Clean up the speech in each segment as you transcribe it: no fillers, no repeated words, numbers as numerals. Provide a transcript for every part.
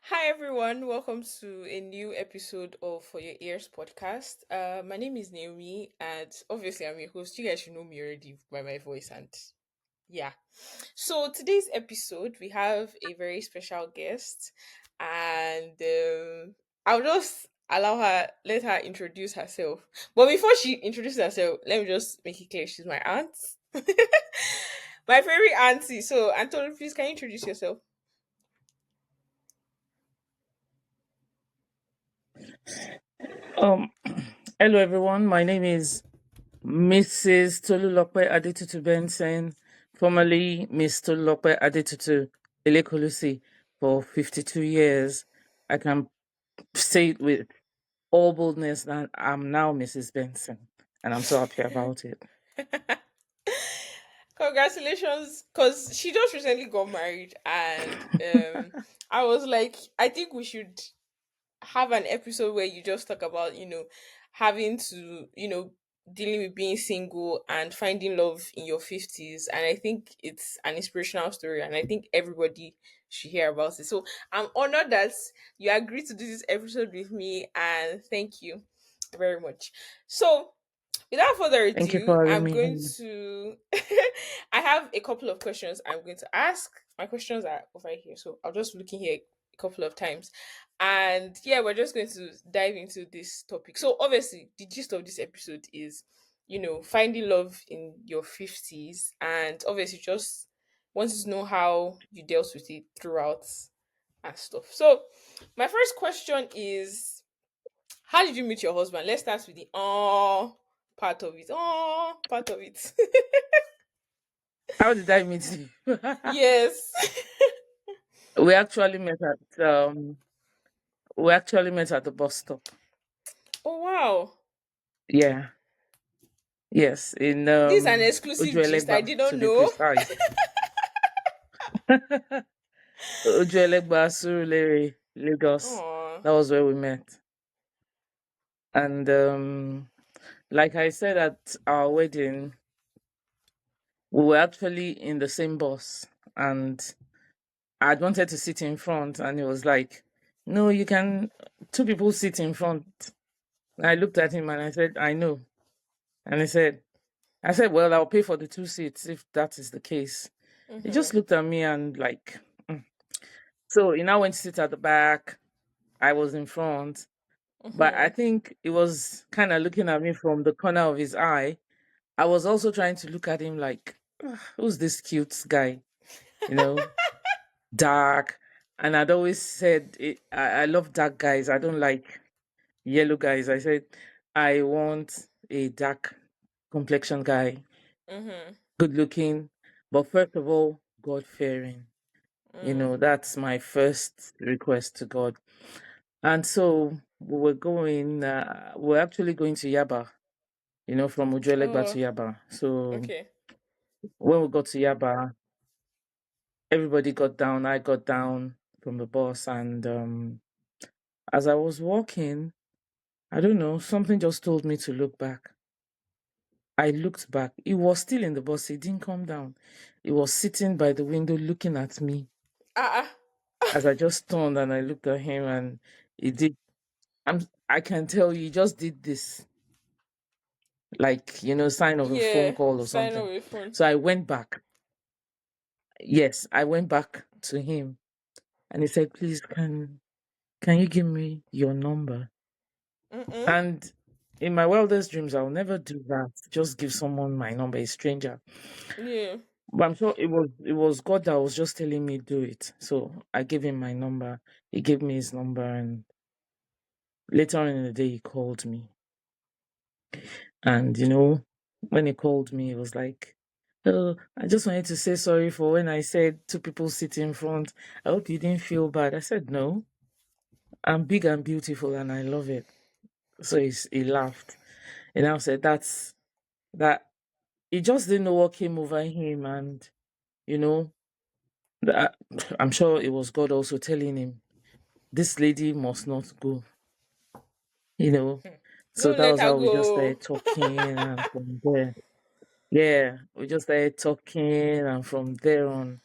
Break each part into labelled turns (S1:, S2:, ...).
S1: Hi everyone, welcome to a new episode of For Your Ears podcast. My name is Naomi, and obviously I'm your host. You guys should know me already by my voice, and yeah. So today's episode we have a very special guest, and I'll just let her introduce herself. But before she introduces herself, let me just make it clear she's my aunt, my favorite auntie. So Antonio, please can you introduce yourself?
S2: Um, Hello everyone. My name is Mrs. Tolulope Adetutu Benson, formerly Miss Tolulope Adetutu Elekolusi for 52 years. I can say it with all boldness that I'm now Mrs. Benson, and I'm so happy about it.
S1: Congratulations, because she just recently got married, and I was like, I think we should have an episode where you just talk about, having to, dealing with being single and finding love in your 50s. And I think it's an inspirational story, and I think everybody should hear about it. So I'm honored that you agreed to do this episode with me, and thank you very much. So without further
S2: Thank you
S1: ado,
S2: for having
S1: I'm
S2: me
S1: going
S2: here.
S1: to. I have a couple of questions I'm going to ask. My questions are over here, so I'll just look in here a couple of times. And yeah, we're just going to dive into this topic. So, obviously, the gist of this episode is, finding love in your 50s. And obviously, just wanted to know how you dealt with it throughout and stuff. So, my first question is, how did you meet your husband? Let's start with the part of it. Part of it.
S2: How did I meet you?
S1: Yes.
S2: we actually met at we actually met at the bus stop.
S1: Oh wow.
S2: Yeah. Yes, in
S1: This is an exclusive gist. I
S2: Ujuelegba
S1: did not
S2: to be
S1: know.
S2: precise. Ujuelegba, Surulere, Lagos.
S1: Oh.
S2: That was where we met. And like I said at our wedding, we were actually in the same bus. And I'd wanted to sit in front, and it was like, no, you can, two people sit in front. And I looked at him and I said, I know. And I said, well, I'll pay for the two seats if that is the case. He
S1: Mm-hmm.
S2: just looked at me and like, "Mm." So he now went to sit at the back. I was in front. But I
S1: Mm-hmm.
S2: think he was kind of looking at me from the corner of his eye. I was also trying to look at him like, "Ah, who's this cute guy? You know, dark." And I'd always said, I love dark guys. I don't like yellow guys. I said, I want a dark complexion guy,
S1: Mm-hmm.
S2: good looking, but first of all, God fearing.
S1: Mm.
S2: That's my first request to God. And so we're actually going to Yaba, from Ujuelegba
S1: Oh,
S2: to Yaba. So
S1: okay.
S2: when we got to Yaba, everybody got down. I got down from the bus. And as I was walking, I don't know, something just told me to look back. I looked back. He was still in the bus. He didn't come down. He was sitting by the window looking at me.
S1: Ah,
S2: As I just turned and I looked at him, and he did. I can tell you, he just did this, like, sign of a phone
S1: yeah.
S2: call or
S1: Sign
S2: something.
S1: away phone.
S2: So I went back. Yes, I went back to him, and he said, "Please, can you give me your number?"
S1: Mm-mm.
S2: And in my wildest dreams, I'll never do that. Just give someone my number, a stranger.
S1: Yeah.
S2: But I'm sure it was God that was just telling me do it. So I gave him my number. He gave me his number, and later on in the day, he called me. And when he called me, it was like, "Oh, I just wanted to say sorry for when I said two people sit in front. I hope you didn't feel bad." I said, "No, I'm big and beautiful, and I love it." So he laughed, and I said, "That's that." He just didn't know what came over him, and you know, that, I'm sure it was God also telling him, "This lady must not go." You know, so
S1: Don't
S2: that
S1: let
S2: was
S1: her
S2: how we just
S1: go.
S2: started talking, and from there, yeah, we just started talking, and from there on,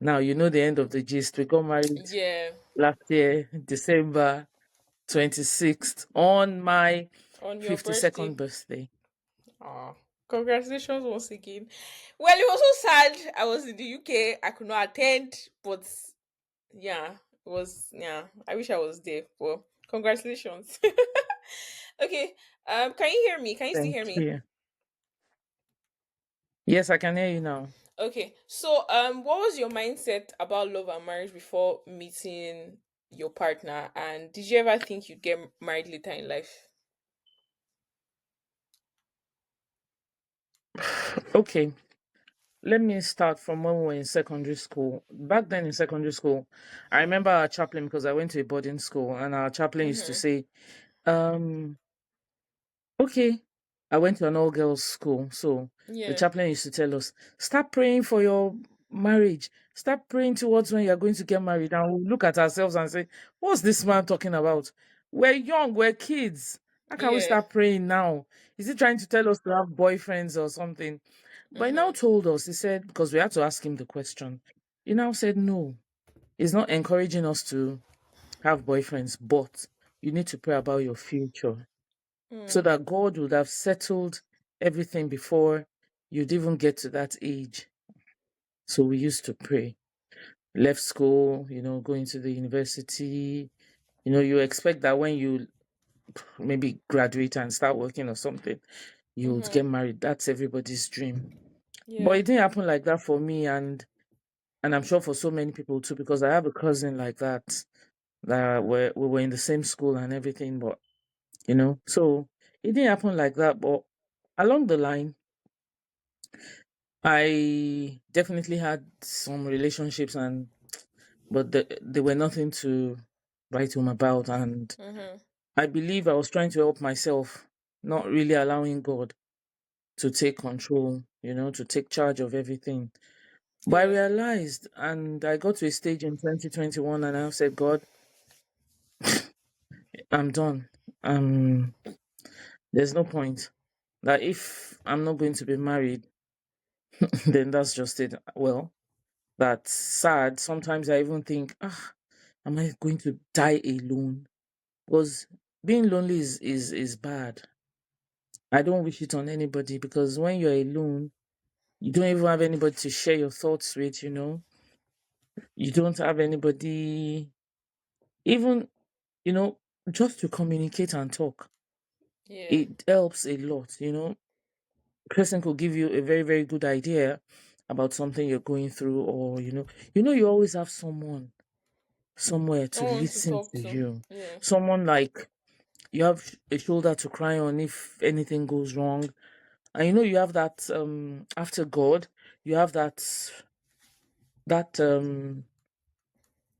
S2: now you know the end of the gist. We got married
S1: Yeah.
S2: last year, December 26th, on my
S1: On your
S2: 52nd
S1: birthday.
S2: birthday.
S1: Ah, congratulations once again. Well, it was so sad. I was in the UK. I could not attend, but yeah, it was. Yeah, I wish I was there. Well, congratulations. Okay. Can you hear me? Can you still
S2: Thank
S1: hear me?
S2: you. Yes, I can hear you now.
S1: Okay. So, what was your mindset about love and marriage before meeting your partner? And did you ever think you'd get married later in life?
S2: Okay, let me start from when we were in secondary school. Back then in secondary school, I remember our chaplain, because I went to a boarding school, and our chaplain used to
S1: Mm-hmm.
S2: say, um, okay, I went to an all girls school. So the
S1: Yeah.
S2: chaplain used to tell us, start praying for your marriage. Start praying towards when you're going to get married. And we'll look at ourselves and say, what's this man talking about? We're young, we're kids. How can we
S1: Yeah.
S2: start praying now? Is he trying to tell us to have boyfriends or something? But he now
S1: Mm-hmm.
S2: told us, he said, because we had to ask him the question, he now said, no, he's not encouraging us to have boyfriends, but you need to pray about your future so
S1: Mm.
S2: that God would have settled everything before you'd even get to that age. So we used to pray. Left school, going to the university. You expect that when you maybe graduate and start working or something, you would
S1: Mm-hmm.
S2: get married. That's everybody's dream. But
S1: Yeah.
S2: it didn't happen like that for me, and I'm sure for so many people too, because I have a cousin like that we were in the same school and everything, but so it didn't happen like that. But along the line, I definitely had some relationships, but they were nothing to write home about. And
S1: Mm-hmm.
S2: I believe I was trying to help myself, not really allowing God to take control, to take charge of everything. But I
S1: Yeah.
S2: realized, and I got to a stage in 2021, and I said, God, I'm done. There's no point. That if I'm not going to be married, then that's just it. Well, that's sad. Sometimes I even think, am I going to die alone? Because being lonely is bad. I don't wish it on anybody, because when you're alone, you don't even have anybody to share your thoughts with, You don't have anybody, even, you know, just to communicate and talk.
S1: Yeah.
S2: It helps a lot. Person could give you a very, very good idea about something you're going through, or, you always have someone somewhere to
S1: Someone to
S2: listen
S1: talk
S2: to
S1: to.
S2: you.
S1: Yeah.
S2: Someone like you have a shoulder to cry on if anything goes wrong. And you have that after God, you have that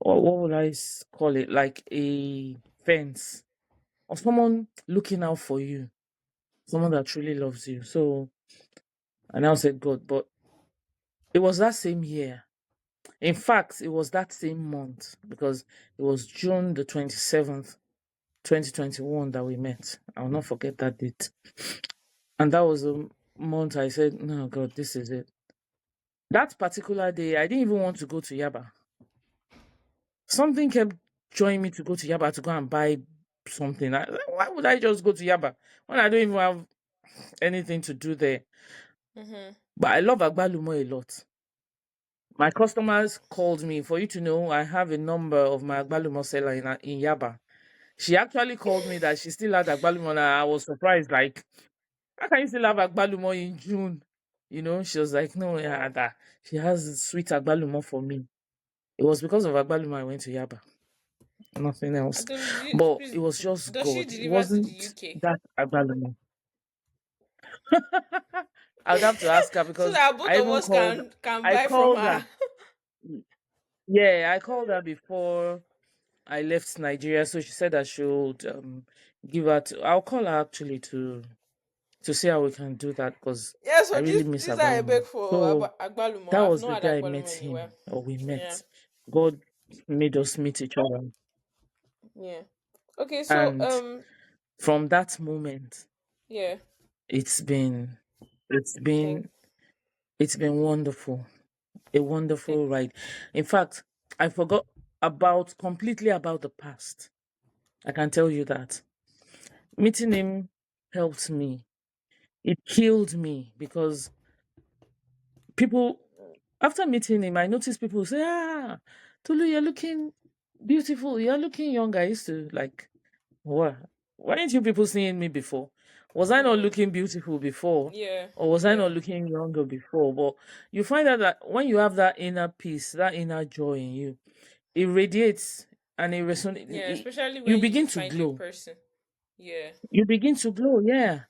S2: or what would call it? Like a fence, or someone looking out for you, someone that truly loves you. So I now said God, but it was that same year. In fact, it was that same month, because it was June the 27th, 2021 that we met. I'll not forget that date. And that was the month I said, no, God, this is it. That particular day, I didn't even want to go to Yaba. Something kept drawing me to go to Yaba to go and buy something. Why would I just go to Yaba when I don't even have anything to do there?
S1: Mm-hmm.
S2: But I love Agbalumo a lot. My customers called me. For you to know, I have a number of my Agbalumo seller in Yaba. She actually called me that she still had Agbalumo, and I was surprised. Like, how can you still have Agbalumo in June? She was like, no, yeah,
S1: Wow.
S2: that she has sweet Agbalumo for me. It was because of Agbalumo I went to Yaba, nothing else. But
S1: Please,
S2: it was just
S1: does she
S2: God. It
S1: deliver to the
S2: wasn't
S1: UK
S2: that Agbalumo. I'd have to ask her,
S1: so
S2: because
S1: that both
S2: I
S1: of
S2: even
S1: us
S2: called,
S1: can
S2: I
S1: buy from
S2: called her.
S1: her?
S2: Yeah, I called her before I left Nigeria. So she said I should give her I'll call her actually to see how we can do that, because
S1: Yeah.
S2: I
S1: So
S2: really miss
S1: these are a beg
S2: Agbalumo.
S1: for
S2: So
S1: agbalumo.
S2: that
S1: I've
S2: was
S1: not
S2: the
S1: had
S2: day I met
S1: agbalumo anywhere.
S2: him, or we
S1: Yeah.
S2: met. God made us meet each other.
S1: Yeah. Okay. So
S2: And from that moment,
S1: yeah.
S2: it's been it's
S1: Thank.
S2: been it's been wonderful. A
S1: Thank.
S2: wonderful ride. In fact, I forgot. about completely about the past. I can tell you that. Meeting him helped me. It killed me because people, after meeting him, I noticed people say, "Ah, Tolu, you're looking beautiful. You're looking young." I used to like, what? Why didn't you people seeing me before? Was I not
S1: Hmm.
S2: looking beautiful before?
S1: Yeah.
S2: Or was I not
S1: Yeah.
S2: looking younger before? But you find out that when you have that inner peace, that inner joy in you, it radiates and it resonates.
S1: Yeah. Especially
S2: You
S1: when you
S2: begin to
S1: find you in
S2: glow.
S1: person. Yeah.
S2: You begin to glow. Yeah.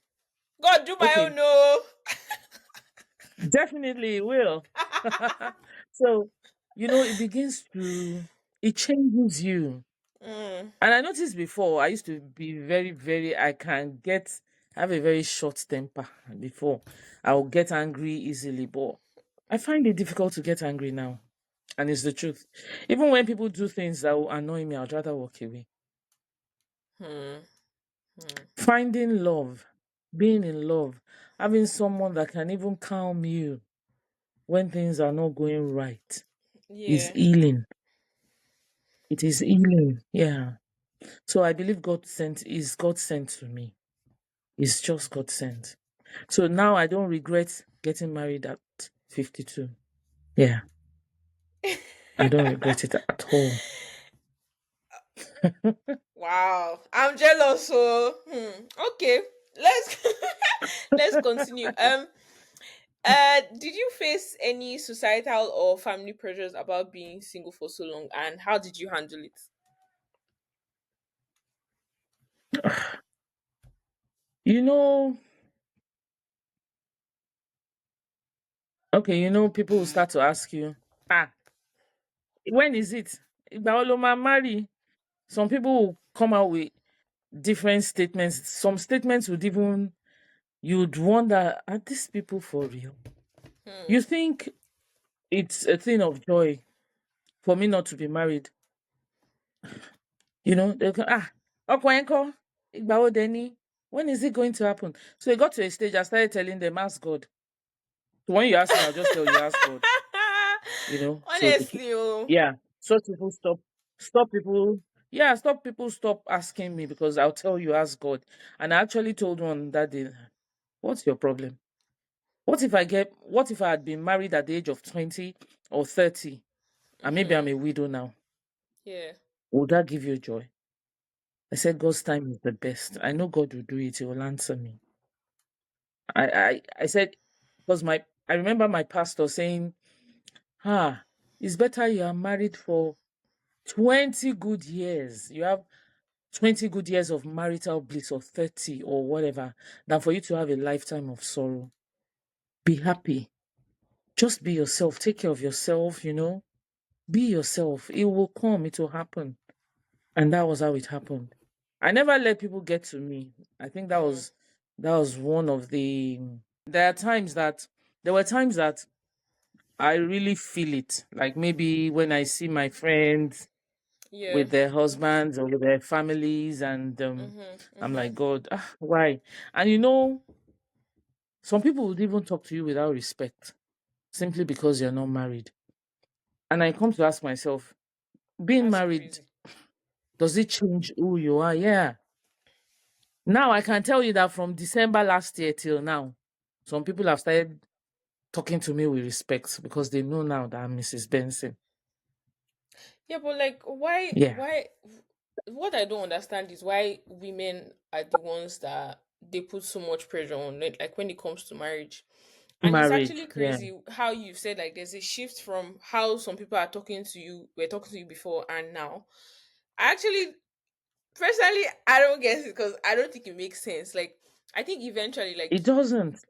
S1: God, do my
S2: Okay.
S1: own no.
S2: Definitely it will. So, it begins to, it changes you.
S1: Mm.
S2: And I noticed before, I used to be very, very, have a very short temper before. I'll get angry easily, but I find it difficult to get angry now. And it's the truth. Even when people do things that will annoy me, I'd rather walk away.
S1: Hmm. Hmm.
S2: Finding love, being in love, having someone that can even calm you when things are not going right is
S1: Yeah.
S2: healing. It is healing. Yeah. So I believe God sent to me. It's just God sent. So now I don't regret getting married at 52. Yeah. I don't regret it at all.
S1: Wow, I'm jealous. So, okay, let's let's continue. Did you face any societal or family pressures about being single for so long, and how did you handle it?
S2: You know, okay, people will start to ask you, ah, when is it? Ìgbà wo lo máa marry? Some people will come out with different statements. Some statements would even, you'd wonder, are these people for real?
S1: Hmm.
S2: You think it's a thing of joy for me not to be married? They'll go, Okwenko, Igbawo Deni, when is it going to happen? So it got to a stage, I started telling them, ask God. So when you ask me, I'll just tell you, ask God, so
S1: Honestly, oh,
S2: yeah. So people stop people, yeah, stop people, stop asking me because I'll tell you, ask God. And I actually told one that day, what's your problem? What if I had been married at the age of 20 or 30 and maybe I'm
S1: hmm,
S2: a widow now?
S1: yeah,
S2: Would that give you joy? I said, God's time is the best. I know God will do it. He will answer me. I said, because I remember my pastor saying, it's better you are married for 20 good years. You have 20 good years of marital bliss or 30 or whatever than for you to have a lifetime of sorrow. Be happy. Just be yourself. Take care of yourself. Be yourself. It will come. It will happen. And that was how it happened. I never let people get to me. I think
S1: hmm,
S2: that was one of the there were times that I really feel it. Like maybe when I see my friends
S1: yeah,
S2: with their husbands or with their families and
S1: mm-hmm,
S2: I'm
S1: mm-hmm,
S2: like, God, why? And some people would even talk to you without respect simply because you're not married. And I come to ask myself, being
S1: that's
S2: married,
S1: crazy.
S2: does it change who you are? Yeah. Now I can tell you that from December last year till now, some people have started talking to me with respect because they know now that I'm Mrs. Benson.
S1: Yeah, but like, why?
S2: Yeah.
S1: Why? What I don't understand is why women are the ones that they put so much pressure on it, like when it comes to marriage. And it's
S2: Marriage.
S1: actually
S2: Yeah.
S1: crazy how you said like there's a shift from how some people are talking to you, were talking to you before and now. I actually personally I don't get it because I don't think it makes sense. Like I think eventually like
S2: It doesn't.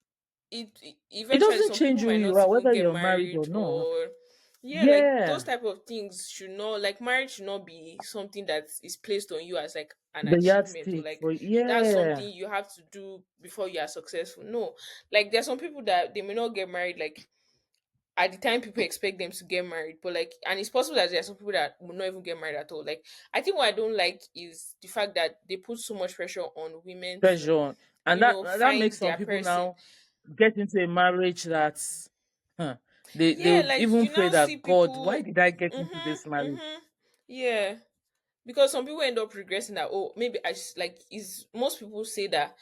S2: It
S1: eventually
S2: doesn't
S1: some people
S2: change who
S1: might
S2: you
S1: not
S2: are,
S1: even
S2: whether
S1: get
S2: you're married or
S1: married
S2: not.
S1: or yeah, like those
S2: Yeah.
S1: type of things should not like marriage should not be something that is placed on you as like an
S2: The
S1: achievement or
S2: yardstick
S1: like
S2: for,
S1: that's
S2: yeah.
S1: something you have to do before you are successful. No, like there's some people that they may not get married like at the time people expect them to get married, but like and it's possible that there are some people that will not even get married at all. Like I think what I don't like is the fact that they put so much pressure on women to
S2: Pressure. And that makes
S1: find
S2: some
S1: their
S2: people
S1: person.
S2: now get into a marriage that's, huh, they
S1: Yeah,
S2: would
S1: like
S2: even
S1: you
S2: pray
S1: now see
S2: that, God, why
S1: people.
S2: did I get into this
S1: Mm-hmm,
S2: marriage?
S1: mm-hmm. Yeah. Because some people end up regretting that, oh, maybe I just like is most people say that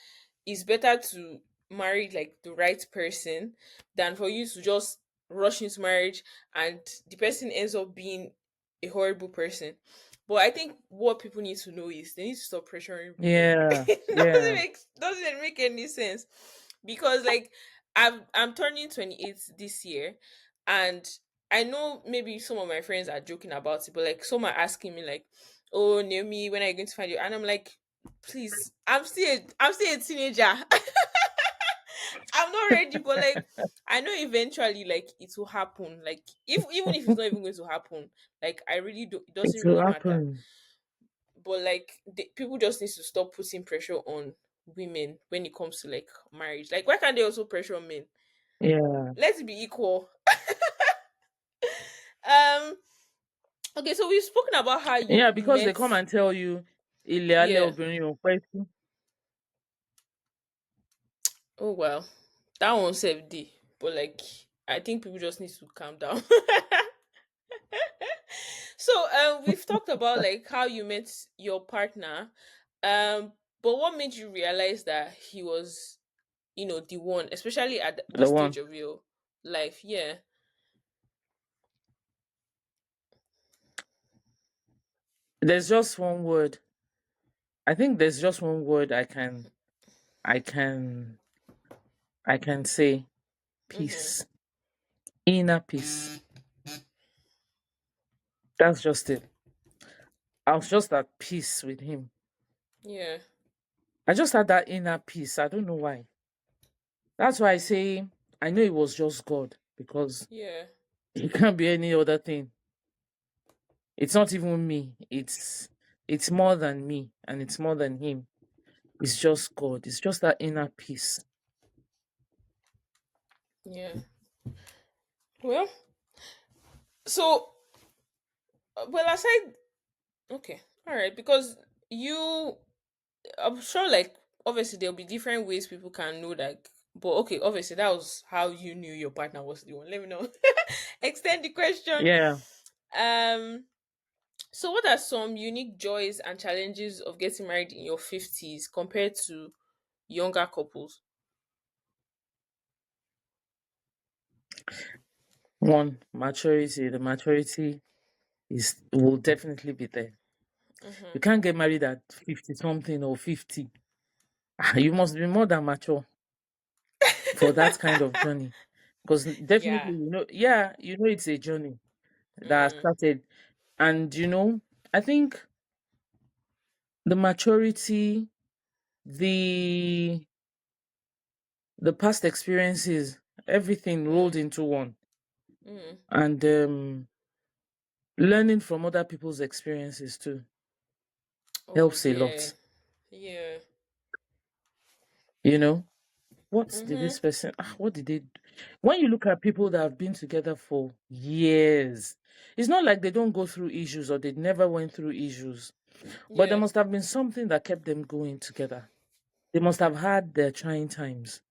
S1: it's better to marry like the right person than for you to just rush into marriage and the person ends up being a horrible person. But I think what people need to know is they need to stop pressuring women.
S2: Yeah,
S1: It
S2: yeah.
S1: doesn't make any sense. Because like I'm turning 28 this year, and I know maybe some of my friends are joking about it, but like some are asking me like, "Oh, Naomi, when are you going to find you?" And I'm like, "Please, I'm still a teenager. I'm not ready." But like, I know eventually, like it will happen. Like if even if it's not even going to happen, like I really do. It
S2: It
S1: doesn't
S2: will
S1: really matter.
S2: happen.
S1: But like, people just need to stop putting pressure on women when it comes to like marriage. Like, why can't they also pressure men?
S2: Yeah.
S1: Let's be equal. Um. Okay, so we've spoken about how
S2: Yeah,
S1: you've
S2: because they
S1: met.
S2: come and tell you, ilé alẹ́
S1: Yeah.
S2: obìnrin ò pẹ́ tú.
S1: Oh well, that one saved D. But like, I think people just need to calm down. So we've talked about like how you met your partner. But what made you realize that he was, the one, especially at
S2: The
S1: this stage
S2: one.
S1: of your life? Yeah.
S2: There's just one word. I think there's just one word I can I can say
S1: Mm-hmm.
S2: peace. Inner peace. That's just it. I was just at peace with him.
S1: Yeah.
S2: I just had that inner peace. I don't know why. That's why I say I know it was just God because
S1: Yeah.
S2: it can't be any other thing. It's not even me. It's more than me and it's more than him. It's just God. It's just that inner peace.
S1: Yeah. Well, so well, aside, okay, all right, because you I'm sure, like, obviously there'll be different ways people can know that. But okay, obviously that was how you knew your partner was the one. Let me know. Extend the question.
S2: Yeah.
S1: Um. So, what are some unique joys and challenges of getting married in your 50s compared to younger couples?
S2: One, maturity. The maturity is will definitely be there.
S1: Mm-hmm.
S2: You can't get married at 50 something or 50. You must be more than mature for that kind of journey. Because definitely,
S1: Yeah.
S2: yeah, it's a journey that
S1: Mm.
S2: started. And, I think the maturity, the the past experiences, everything rolled
S1: Mm.
S2: into one.
S1: Mm.
S2: And learning from other people's experiences too
S1: Oh
S2: helps a
S1: yeah.
S2: lot.
S1: Yeah.
S2: You know, what did
S1: Mm-hmm.
S2: this person, what did they do? When you look at people that have been together for years, it's not like they don't go through issues or they never went through issues, but there
S1: Yeah.
S2: must have been something that kept them going together. They must have had their trying times.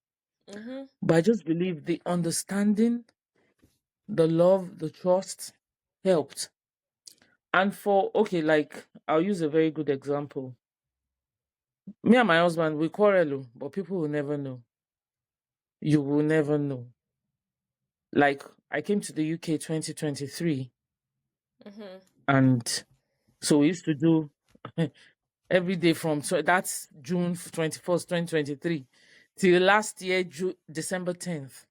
S1: Mm-hmm.
S2: But I just believe the understanding, the love, the trust helped. And okay, like, I'll use a very good example. Me and my husband, we quarrel, but people will never know. You will never know. Like, I came to the UK 2023,
S1: Mm-hmm.
S2: and so we used to do every day from, so that's June 21st, 2023, till last year, December 10th.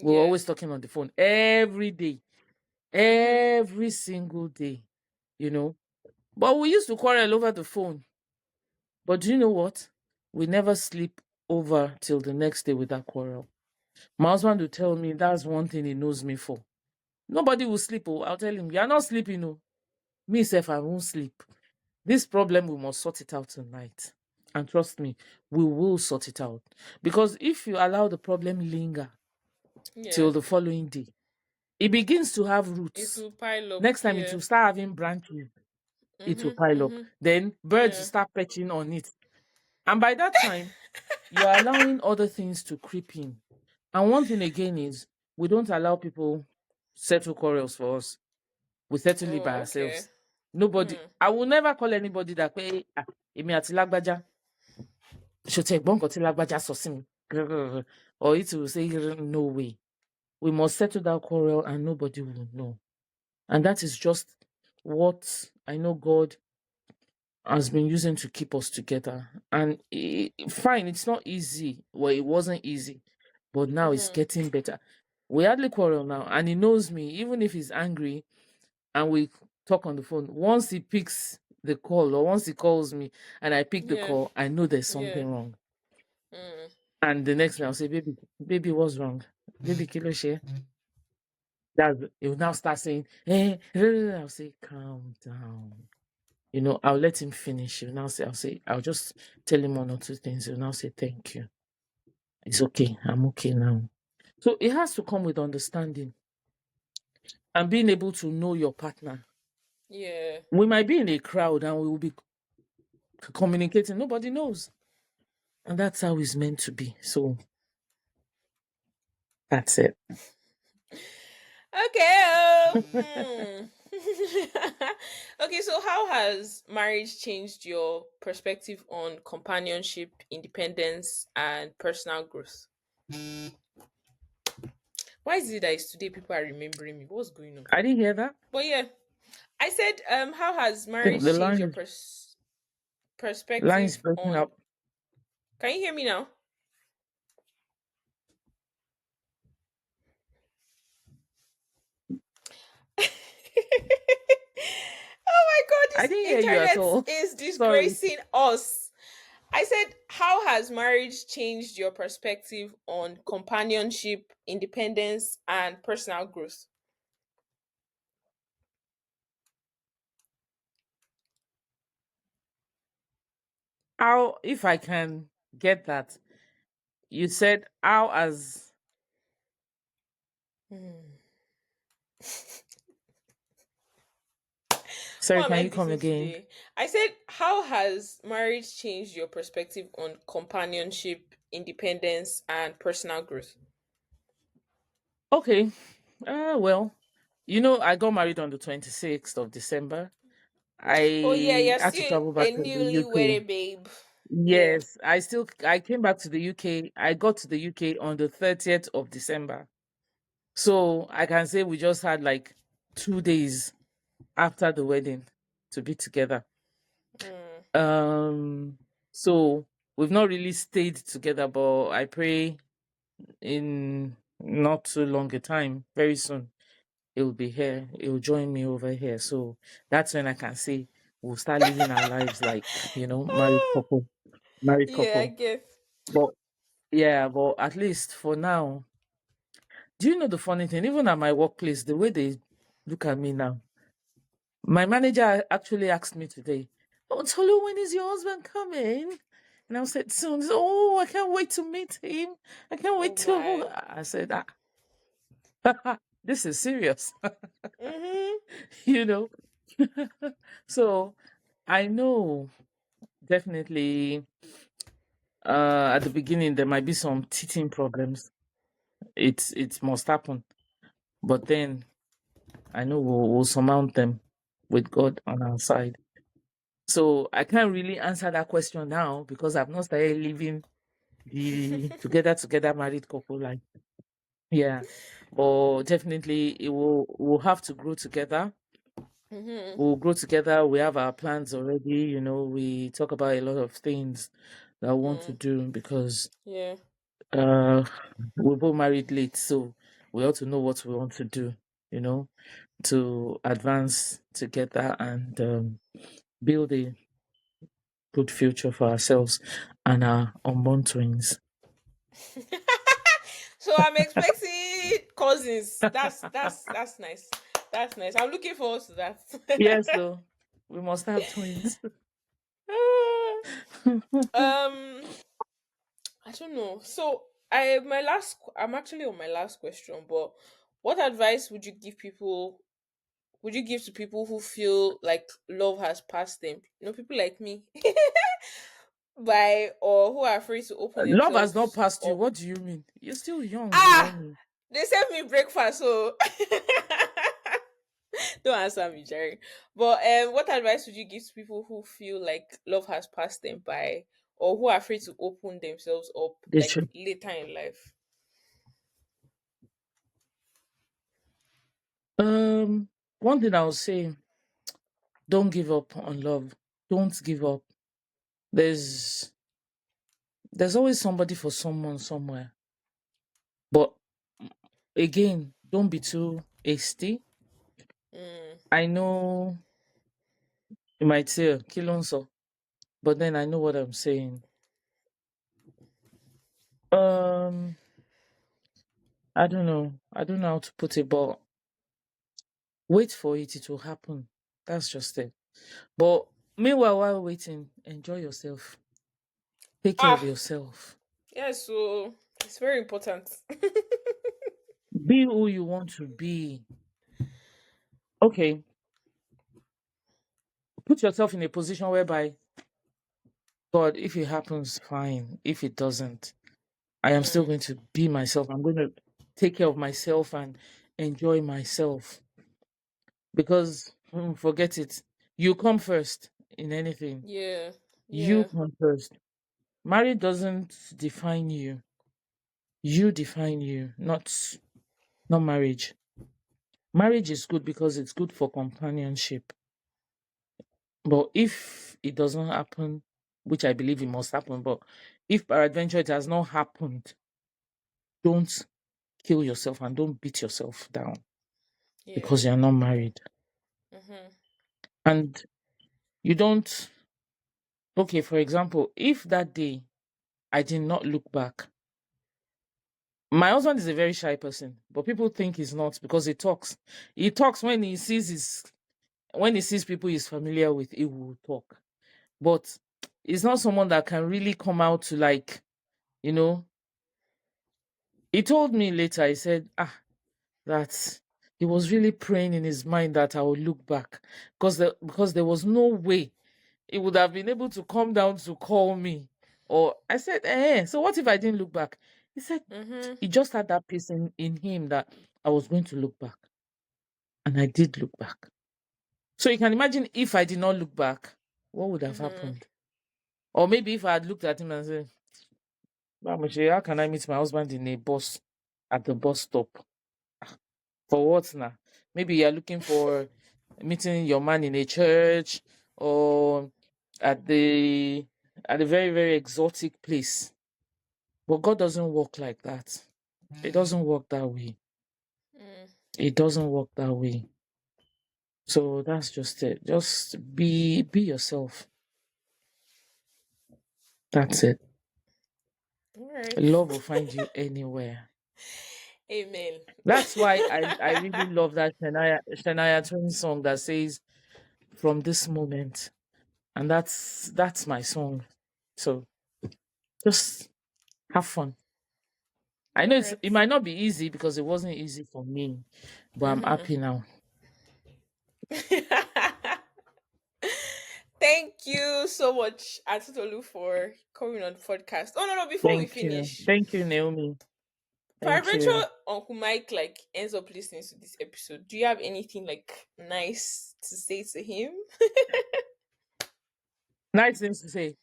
S2: We were
S1: Yeah.
S2: always talking on the phone every day,
S1: Mm-hmm.
S2: every single day, you know. But we used to quarrel over the phone. But do you know what? We never sleep over till the next day with that quarrel. My husband will tell me that's one thing he knows me for. Nobody will sleep. Oh, I'll tell him, you're not sleeping. Oh. Me, self, I won't sleep. This problem, we must sort it out tonight. And trust me, we will sort it out. Because if you allow the problem linger
S1: Yeah.
S2: till the following day, it begins to have
S1: It
S2: roots.
S1: will pile up.
S2: Next time it
S1: Yeah.
S2: will start having branches, it will
S1: Mm-hmm.
S2: pile up.
S1: Mm-hmm.
S2: Then birds will
S1: Yeah.
S2: start perching on it. And by that time, you're allowing other things to creep in. And one thing again is we don't allow people settle quarrels for us. We settle it by
S1: Oh, okay.
S2: ourselves. Nobody.
S1: Hmm.
S2: I will never call anybody that pé èmi àti lágbájá ṣó tiẹ̀ gbọ́ nǹkan tí lágbájá sọ sí mi. Or it will say no way. We must settle that quarrel and nobody will know. And that is just what I know God has been using to keep us together. And fine, it's not easy. Well, it wasn't easy, but now it's
S1: Mm-hmm.
S2: getting better. We hardly quarrel now, and he knows me. Even if he's angry and we talk on the phone, once he picks the call or once he calls me and I pick the
S1: Yeah.
S2: call, I know there's
S1: Yeah.
S2: something wrong.
S1: Mm.
S2: And the next thing I'll say, baby, what's wrong? Baby, kilo share. That's he will now start saying, I'll say, calm down. I'll let him finish. I'll just tell him one or two things. He'll now say, thank you. It's okay. I'm okay now. So it has to come with understanding and being able to know your partner.
S1: Yeah.
S2: We might be in a crowd and we will be communicating. Nobody knows. And that's how it's meant to be. So that's it.
S1: Okay. Okay, so how has marriage changed your perspective on companionship, independence, and personal growth? Why is it that it's today people are remembering me? What's going on?
S2: I didn't hear that.
S1: But yeah, I said, how has
S2: I think
S1: marriage
S2: the
S1: changed
S2: line
S1: your
S2: is line is
S1: perspective
S2: breaking
S1: on?
S2: up.
S1: Can you hear me now? Oh my god,
S2: I
S1: this
S2: didn't hear you at
S1: internet
S2: all.
S1: is
S2: Sorry.
S1: disgracing us. I said, how has marriage changed your perspective on companionship, independence, and personal growth?
S2: How, if I can get that, you said how as
S1: Hmm.
S2: sorry,
S1: What am
S2: can
S1: I
S2: you come
S1: getting
S2: again?
S1: today? I said, how has marriage changed your perspective on companionship, independence, and personal growth?
S2: Okay. Well, I got married on the 26th of December.
S1: Oh yeah,
S2: I
S1: you're
S2: had to
S1: still
S2: travel back
S1: a
S2: to the
S1: newly
S2: UK.
S1: wedded babe. Yeah.
S2: Yes, I came back to the UK. I got to the UK on the 30th of December. So I can say we just had like 2 days after the wedding to be together.
S1: Mm.
S2: Um, so we've not really stayed together, but I pray in not too long a time, very soon, he'll be here. He'll join me over here. So that's when I can say we'll start living our lives like, married couple, married
S1: Yeah, I
S2: couple.
S1: get.
S2: But yeah, but at least for now, do you know the funny thing? Even at my workplace, the way they look at me now, my manager actually asked me today, "Oh, Tolu, when is your husband coming?" And I said, "Soon." "Oh, I can't wait to meet him. I can't
S1: Oh
S2: wait to."
S1: my.
S2: I said, "This is serious,"
S1: Mm-hmm.
S2: you know. So I know definitely at the beginning there might be some teething problems. It must happen, but then I know we'll surmount them with God on our side. So I can't really answer that question now because I've not started living the together married couple life. Yeah, but definitely we'll have to grow together.
S1: Mm-hmm.
S2: We'll grow together. We have our plans already. We talk about a lot of things that we want to
S1: Mm.
S2: do because
S1: Yeah.
S2: uh we both married late, so we ought to know what we want to do. You know, to advance together and build a good future for ourselves and our unborn twins.
S1: So I'm expecting cousins. That's nice. That's nice. I'm looking forward to that.
S2: Yes, so we must have twins.
S1: um, I don't know. So I'm actually on my last question, but what advice would you give people? Would you give to people who feel like love has passed them? People like me, by or who are afraid to open
S2: Love has not
S1: themselves
S2: passed you.
S1: up.
S2: What do you mean? You're still young,
S1: Ah,
S2: Ronnie.
S1: they served me breakfast, so Don't answer me, Jerry. But what advice would you give to people who feel like love has passed them by, or who are afraid to open themselves up,
S2: They
S1: like
S2: should.
S1: later in life?
S2: Um, One thing I'll say: don't give up on love. Don't give up. There's there's always somebody for someone somewhere. But again, don't be too hasty.
S1: Mm,
S2: I know you might say kilonso, but then I know what I'm saying. Um, I don't know. I don't know how to put it, but wait for it. It will happen. That's just it. But meanwhile, while waiting, enjoy yourself. Take care of
S1: ah,
S2: yourself.
S1: yeah. So it's very important.
S2: Be who you want to be. Okay, put yourself in a position whereby, God, if it happens, fine. If it doesn't, I am still
S1: Mm,
S2: going to be myself. I'm going to take care of myself and enjoy myself. Because forget it. You come first in anything.
S1: yeah,
S2: You
S1: yeah,
S2: come first. Marriage doesn't define you. You define you, not marriage. Marriage is good because it's good for companionship. But if it doesn't happen, which I believe it must happen, but if peradventure it has not happened, don't kill yourself and don't beat yourself down
S1: yeah.
S2: because you're not married.
S1: Mm-hmm.
S2: And you don't, okay, for example, if that day I did not look back, my husband is a very shy person, but people think he's not because he talks. He talks when he sees people he's familiar with, he will talk. But he's not someone that can really come out to like, you know, he told me later, he said, that he was really praying in his mind that I would look back because there was no way he would have been able to come down to call me. Or I said, so what if I didn't look back? He said
S1: Mm-hmm.
S2: he just had that peace in him that I was going to look back. And I did look back. So you can imagine if I did not look back, what would have
S1: Mm-hmm.
S2: happened? Or maybe if I had looked at him and said, Bamushi, how can I meet my husband in a bus at the bus stop? For what now? Maybe you're looking for meeting your man in a church or at the at a very, very exotic place. But God doesn't work like that. It doesn't work that way.
S1: Mm,
S2: It doesn't work that way. So that's just it. Just be yourself. That's it.
S1: all right.
S2: Love will find you anywhere.
S1: Amen.
S2: That's why I really love that Shania Twain song that says from this moment. And that's my song. So just have fun. I
S1: All
S2: know it
S1: right.
S2: might not be easy because it wasn't easy for me, but I'm
S1: Mm-hmm.
S2: happy now.
S1: Thank you so much, Atitolu, for coming on the podcast. Oh no, before we
S2: Thank you.
S1: finish,
S2: Thank you, Naomi. Thank you.
S1: peradventure Uncle Mike like ends up listening to this episode. Do you have anything like nice to say to him?
S2: Nice things to say.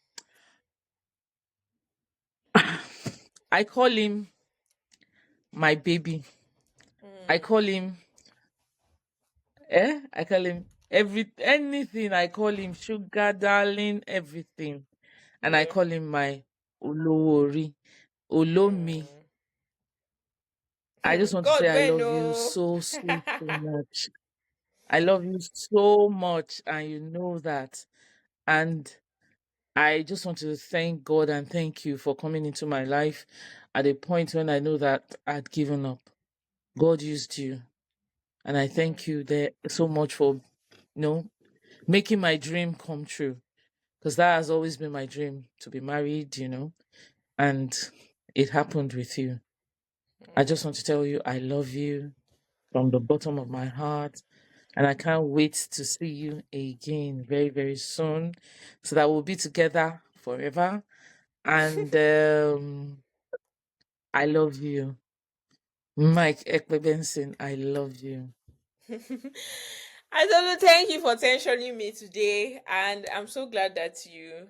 S2: I call him my baby. I
S1: Mm,
S2: call him I call him anything. I call him sugar darling, everything. And I
S1: yeah.
S2: call him my Olowori, Olomi.
S1: Mm.
S2: I just want to say
S1: God
S2: I
S1: will
S2: love you
S1: know.
S2: so much. I love you so much, and you know that. And I just want to thank God and thank you for coming into my life at a point when I know that I'd given up. God used you, and I
S1: Mm,
S2: thank you there so much for making my dream come true. Because that has always been my dream to be married, and it happened with you. I just want to tell you I love you from the bottom of my heart. And I can't wait to see you again very, very soon so that we'll be together forever. And I love you. Mike Ekpe Benson, I love you.
S1: Adolu, thank you for tensioning me today, and I'm so glad that you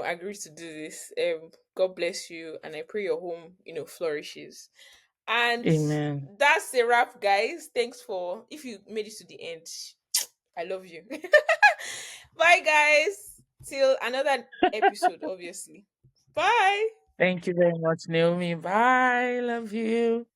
S1: agreed to do this. God bless you, and I pray your home flourishes. And
S2: Amen.
S1: that's a wrap, guys. Thanks for if you made it to the end. I love you. Bye, guys. Till another episode, obviously. Bye.
S2: Thank you very much, Naomi. Bye. Love you.